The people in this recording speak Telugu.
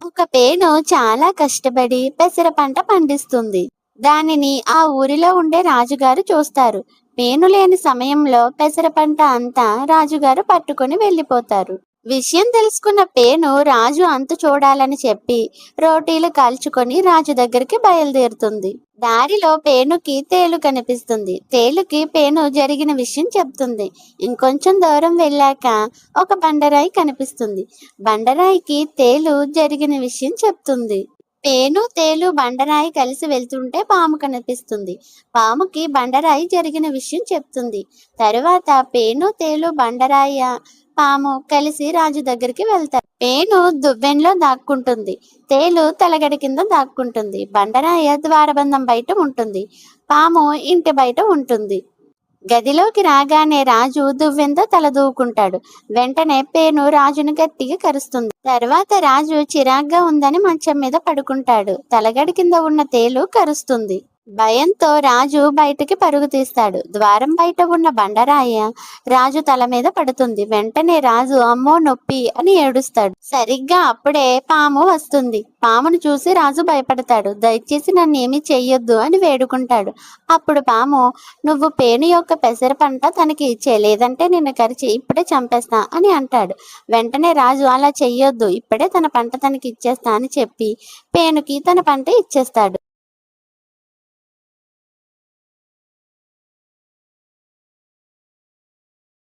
ఒక పేను చాలా కష్టపడి పెసర పంట పండిస్తుంది. దానిని ఆ ఊరిలో ఉండే రాజుగారు చూస్తారు. పేను లేని సమయంలో పెసర పంట అంతా రాజుగారు పట్టుకొని వెళ్ళిపోతారు. విషయం తెలుసుకున్న పేను రాజు అంతు చూడాలని చెప్పి రోటీలు కాల్చుకొని రాజు దగ్గరికి బయలుదేరుతుంది. దారిలో పేనుకి తేలు కనిపిస్తుంది. తేలుకి పేను జరిగిన విషయం చెప్తుంది. ఇంకొంచెం దూరం వెళ్ళాక ఒక బండరాయి కనిపిస్తుంది. బండరాయికి తేలు జరిగిన విషయం చెప్తుంది. పేను తేలు బండరాయి కలిసి వెళ్తుంటే పాము కనిపిస్తుంది. పాముకి బండరాయి జరిగిన విషయం చెప్తుంది. తరువాత పేను తేలు బండరాయి పాము కలిసి రాజు దగ్గరికి వెళ్తారు. పేను దువ్వెనలో దాక్కుంటుంది. తేలు తలగడి కింద దాక్కుంటుంది. బండరాయ ద్వారబంధం బయట ఉంటుంది. పాము ఇంటి బయట ఉంటుంది. గదిలోకి రాగానే రాజు దువ్వెంతో తలదూకుంటాడు. వెంటనే పేను రాజును గట్టిగా కరుస్తుంది. తర్వాత రాజు చిరాగ్గా ఉందని మంచం మీద పడుకుంటాడు. తలగడి కింద ఉన్న తేలు కరుస్తుంది. భయంతో రాజు బయటికి పరుగు తీస్తాడు. ద్వారం బయట ఉన్న బండరాయ రాజు తల మీద పడుతుంది. వెంటనే రాజు అమ్మో నొప్పి అని ఏడుస్తాడు. సరిగ్గా అప్పుడే పాము వస్తుంది. పామును చూసి రాజు భయపడతాడు. దయచేసి నన్ను ఏమీ చెయ్యొద్దు అని వేడుకుంటాడు. అప్పుడు పాము, నువ్వు పేను యొక్క పెసర పంట తనకి ఇచ్చే, లేదంటే నిన్ను కరిచి ఇప్పుడే చంపేస్తా అని అంటాడు. వెంటనే రాజు అలా చెయ్యొద్దు, ఇప్పుడే తన పంట తనకి ఇచ్చేస్తా అని చెప్పి పేనుకి తన పంట ఇచ్చేస్తాడు.